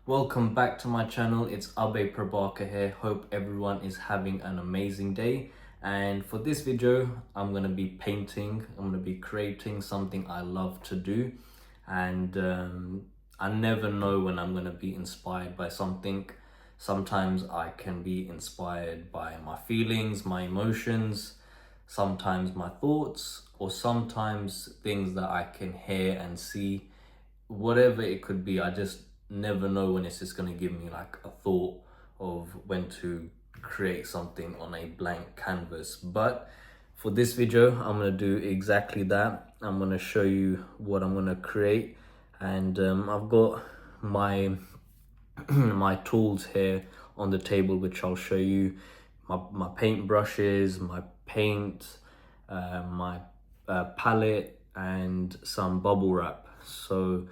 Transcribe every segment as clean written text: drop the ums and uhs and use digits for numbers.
Welcome back to my channel. It's Abhay Prabhakar here. Hope everyone is having an amazing day. And for this video, I'm going to be painting. I'm going to be creating something I love to do. And I never know when I'm going to be inspired by something. Sometimes I can be inspired by my feelings, my emotions, sometimes my thoughts, or sometimes things that I can hear and see. Whatever it could be, I just never know when it's just going to give me like a thought of when to create something on a blank canvas. But for this video, I'm going to do exactly that. I'm going to show you what I'm going to create, and I've got my my tools here on the table, which I'll show you. My paint brushes, my paint, my palette, and some bubble wrap. So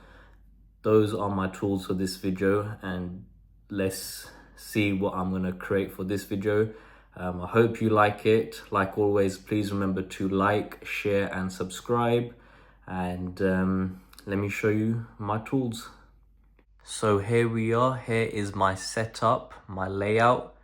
those are my tools for this video, and let's see what I'm gonna create for this video. I hope you like it. Like always, please remember to like, share, and subscribe. And let me show you my tools. So here we are. Here is my setup, my layout.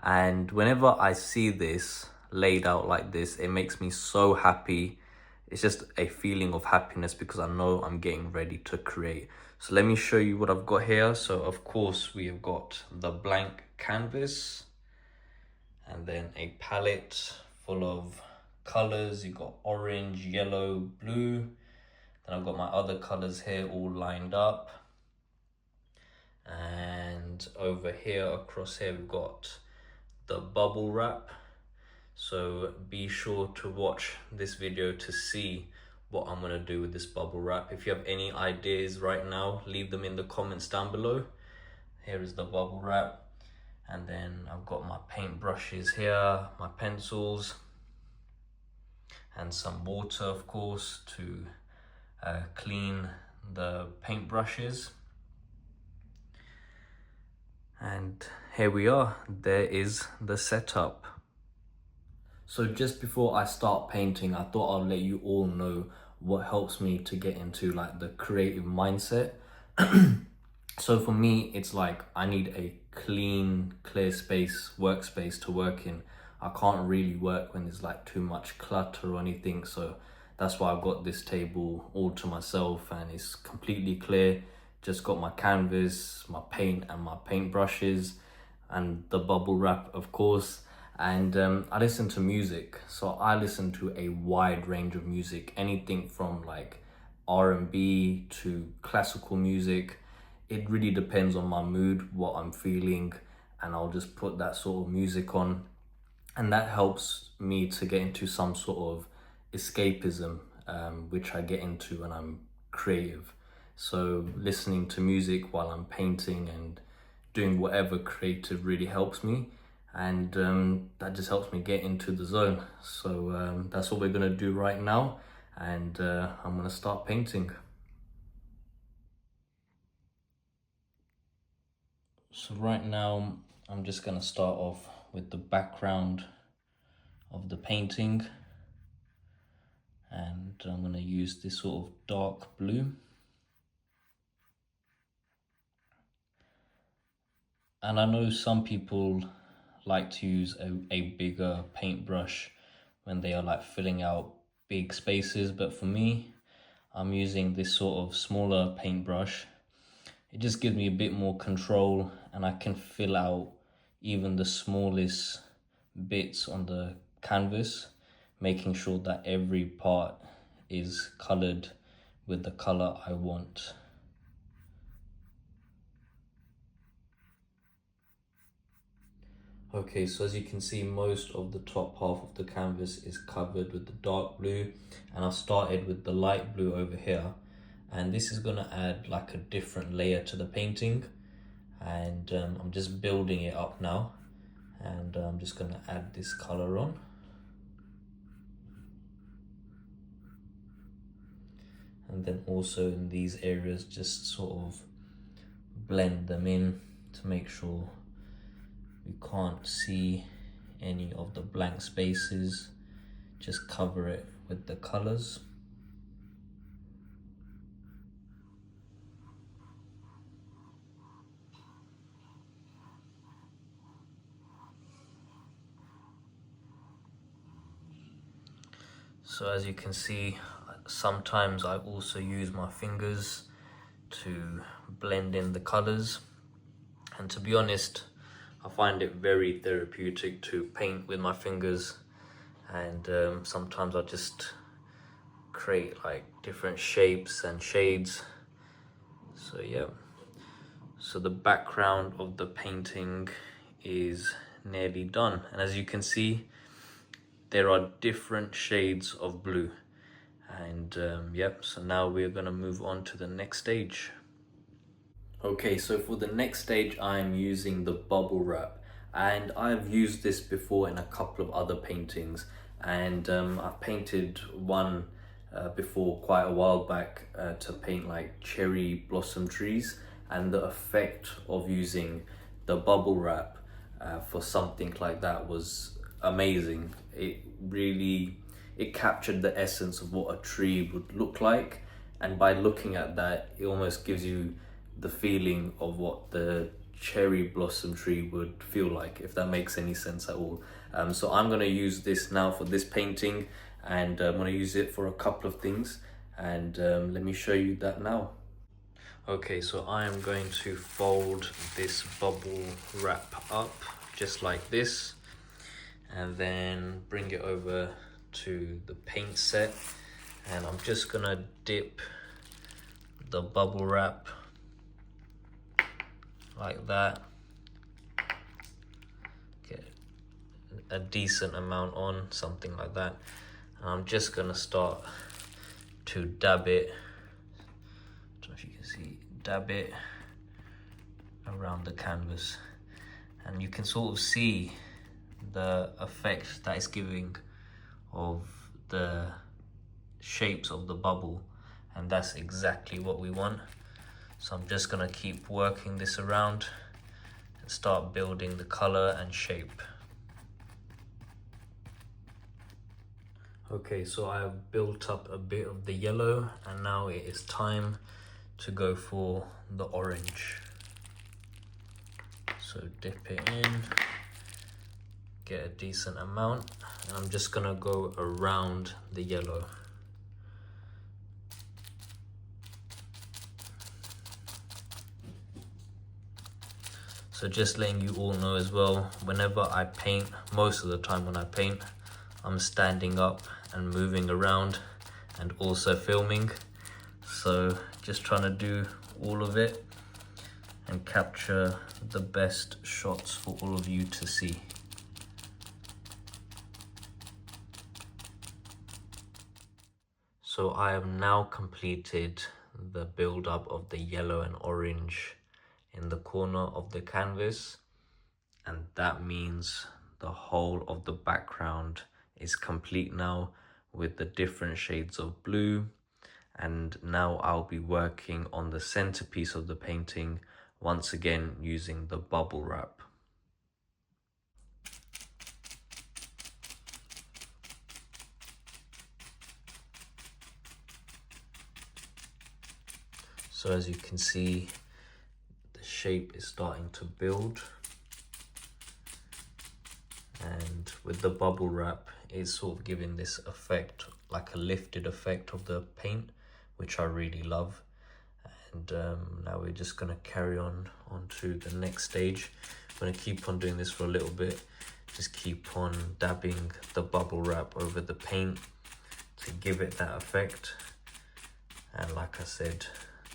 And whenever I see this laid out like this, it makes me so happy. It's just a feeling of happiness because I know I'm getting ready to create. So let me show you what I've got here. So of course we have got the blank canvas, and then a palette full of colors. You've got orange, yellow, blue. Then I've got my other colors here all lined up. And over here, across here, we've got the bubble wrap. So be sure to watch this video to see what I'm gonna do with this bubble wrap. If you have any ideas right now, leave them in the comments down below. Here is the bubble wrap. And then I've got my paint brushes here, my pencils, and some water, of course, to clean the paint brushes. And here we are. There is the setup. So just before I start painting, I thought I'll let you all know what helps me to get into like the creative mindset. So for me, it's like I need a clean, clear space, workspace to work in. I can't really work when there's like too much clutter or anything. So that's why I've got this table all to myself, and it's completely clear. Just got my canvas, my paint, and my paint brushes, and the bubble wrap, of course. And I listen to music. So I listen to a wide range of music, anything from like R&B to classical music. It really depends on my mood, what I'm feeling, and I'll just put that sort of music on. And that helps me to get into some sort of escapism, which I get into when I'm creative. So listening to music while I'm painting and doing whatever creative really helps me. And that just helps me get into the zone. So that's what we're gonna do right now. And I'm gonna start painting. So right now, I'm just gonna start off with the background of the painting. And I'm gonna use this sort of dark blue. And I know some people like to use a bigger paintbrush when they are like filling out big spaces, but for me, I'm using this sort of smaller paintbrush. It just gives me a bit more control, and I can fill out even the smallest bits on the canvas, making sure that every part is colored with the color I want. Okay, so as you can see, most of the top half of the canvas is covered with the dark blue, and I started with the light blue over here, and this is gonna add like a different layer to the painting. And I'm just building it up now, and I'm just gonna add this color on. And then also in these areas, just sort of blend them in to make sure we can't see any of the blank spaces. Just cover it with the colors. So as you can see, sometimes I also use my fingers to blend in the colors. And to be honest, I find it very therapeutic to paint with my fingers. And sometimes I just create like different shapes and shades. So yeah, so the background of the painting is nearly done, and as you can see, there are different shades of blue. And yep, so now we're gonna move on to the next stage. Okay, so for the next stage I'm using the bubble wrap, and I've used this before in a couple of other paintings, and I've painted one before quite a while back to paint like cherry blossom trees, and the effect of using the bubble wrap for something like that was amazing. It captured the essence of what a tree would look like, and by looking at that it almost gives you the feeling of what the cherry blossom tree would feel like, if that makes any sense at all. So I'm going to use this now for this painting, and I'm going to use it for a couple of things, and let me show you that now. Okay, so I am going to fold this bubble wrap up just like this, and then bring it over to the paint set, and I'm just gonna dip the bubble wrap like that, get a decent amount on, something like that, and I'm just gonna start to dab it, I don't know if you can see, dab it around the canvas, and you can sort of see the effect that it's giving of the shapes of the bubble, and that's exactly what we want. So I'm just gonna keep working this around and start building the color and shape. Okay, so I've built up a bit of the yellow, and now it is time to go for the orange. So dip it in, get a decent amount, and I'm just gonna go around the yellow. So just letting you all know as well, whenever I paint, most of the time when I paint, I'm standing up and moving around and also filming. So just trying to do all of it and capture the best shots for all of you to see. So I have now completed the build up of the yellow and orange in the corner of the canvas, and that means the whole of the background is complete now with the different shades of blue. And now I'll be working on the centerpiece of the painting, once again using the bubble wrap. So as you can see, the shape is starting to build, and with the bubble wrap it's sort of giving this effect, like a lifted effect of the paint, which I really love. And now we're just going to carry on to the next stage. I'm going to keep on doing this for a little bit, just keep on dabbing the bubble wrap over the paint to give it that effect. And like I said,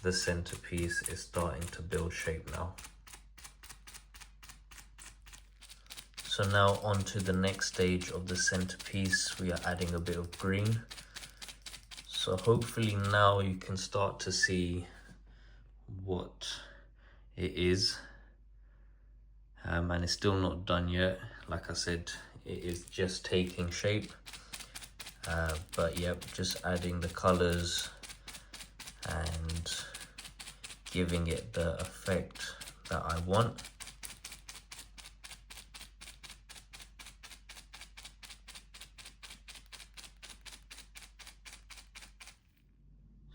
the centerpiece is starting to build shape now. So now on to the next stage of the centerpiece, we are adding a bit of green. So hopefully now you can start to see what it is, and it's still not done yet. Like I said, it is just taking shape, but yep, just adding the colors and giving it the effect that I want.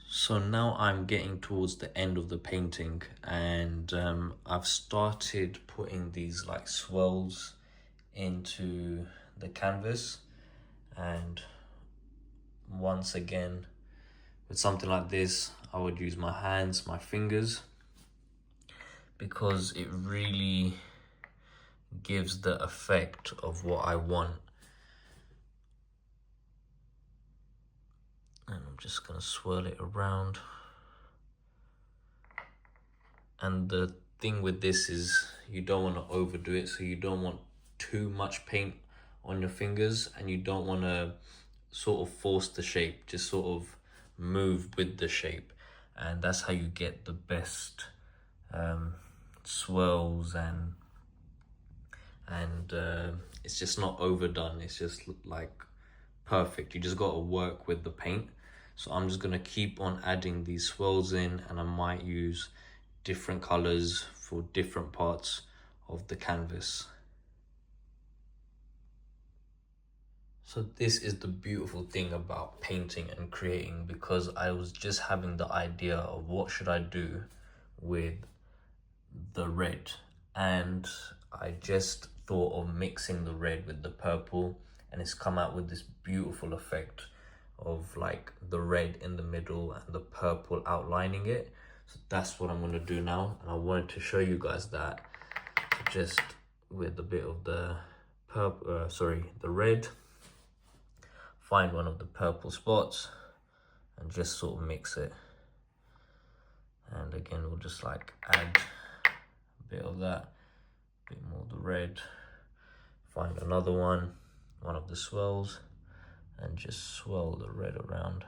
So now I'm getting towards the end of the painting, and I've started putting these like swirls into the canvas, and once again, with something like this, I would use my hands, my fingers, because it really gives the effect of what I want. And I'm just gonna swirl it around. And the thing with this is you don't want to overdo it, so you don't want too much paint on your fingers, and you don't want to sort of force the shape, just sort of move with the shape, and that's how you get the best swirls, and it's just not overdone. It's just like perfect. You just got to work with the paint. So I'm just gonna keep on adding these swirls in, and I might use different colors for different parts of the canvas. So this is the beautiful thing about painting and creating, because I was just having the idea of what should I do with the red, and I just thought of mixing the red with the purple, and it's come out with this beautiful effect of like the red in the middle and the purple outlining it. So that's what I'm going to do now, and I wanted to show you guys that just with a bit of the purple, the red, find one of the purple spots and just sort of mix it. And again, we'll just like add a bit of that, a bit more of the red, find another one of the swirls, and just swirl the red around.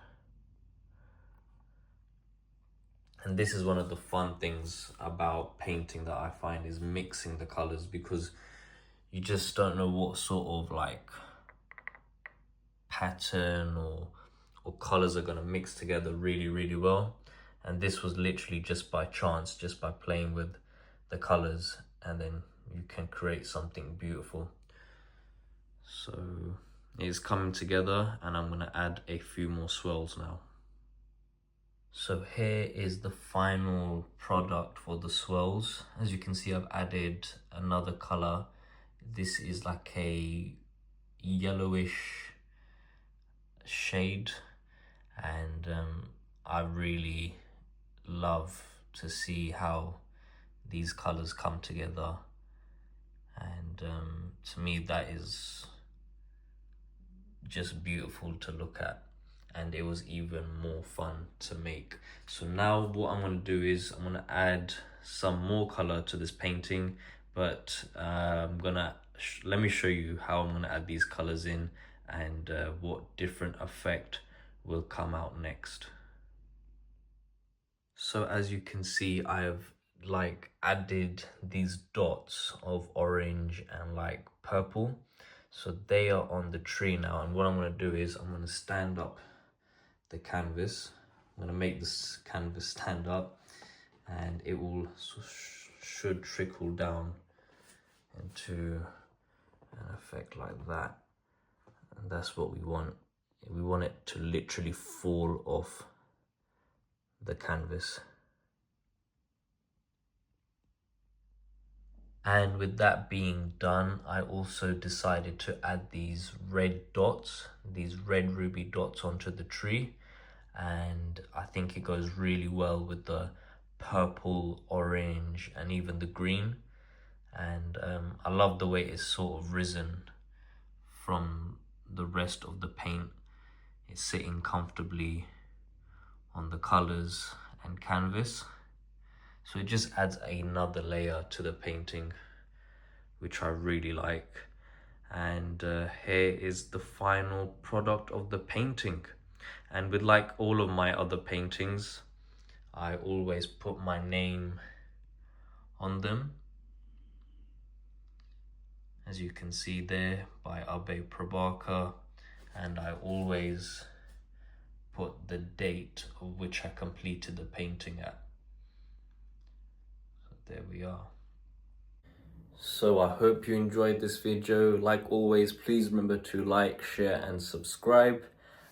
And this is one of the fun things about painting that I find, is mixing the colors, because you just don't know what sort of like pattern or colors are going to mix together really well. And this was literally just by chance, just by playing with the colors, and then you can create something beautiful. So it's coming together, and I'm going to add a few more swirls now. So here is the final product for the swirls. As you can see, I've added another color. This is like a yellowish shade, and I really love to see how these colors come together, and to me that is just beautiful to look at, and it was even more fun to make. So now what I'm going to do is I'm going to add some more color to this painting, but let me show you how I'm going to add these colors in, and what different effect will come out next. So as you can see, I've like added these dots of orange and like purple, so they are on the tree now. And what I'm going to do is I'm going to stand up the canvas. I'm going to make this canvas stand up, and it will should trickle down into an effect like that. And that's what we want. We want it to literally fall off the canvas. And with that being done, I also decided to add these red dots, these red ruby dots onto the tree. And I think it goes really well with the purple, orange, and even the green. And I love the way it's sort of risen from the rest of the paint. It's sitting comfortably on the colors and canvas. So it just adds another layer to the painting, which I really like. And here is the final product of the painting. And with like all of my other paintings, I always put my name on them. As you can see there, by Abhay Prabhakar. And I always put the date of which I completed the painting at. So there we are. So I hope you enjoyed this video. Like always, please remember to like, share and subscribe.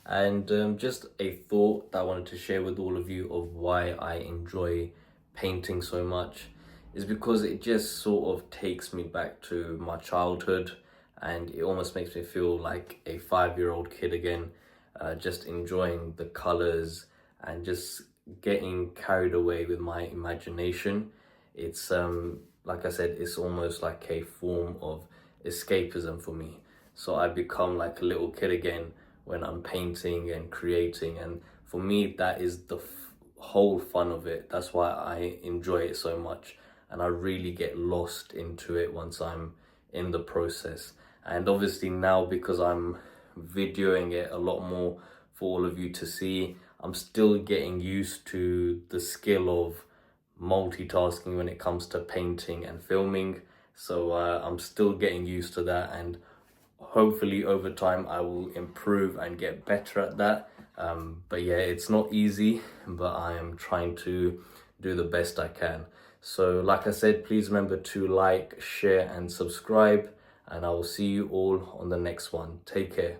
And just a thought that I wanted to share with all of you of why I enjoy painting so much is because it just sort of takes me back to my childhood, and it almost makes me feel like a 5-year-old kid again. just enjoying the colors and just getting carried away with my imagination. It's like I said, it's almost like a form of escapism for me. So I become like a little kid again when I'm painting and creating, and for me that is the whole fun of it. That's why I enjoy it so much, and I really get lost into it once I'm in the process. And obviously now, because I'm videoing it a lot more for all of you to see, I'm still getting used to the skill of multitasking when it comes to painting and filming. So I'm still getting used to that, and hopefully over time I will improve and get better at that. But yeah, it's not easy, but I am trying to do the best I can. So like I said, please remember to like, share and subscribe, and I will see you all on the next one. Take care.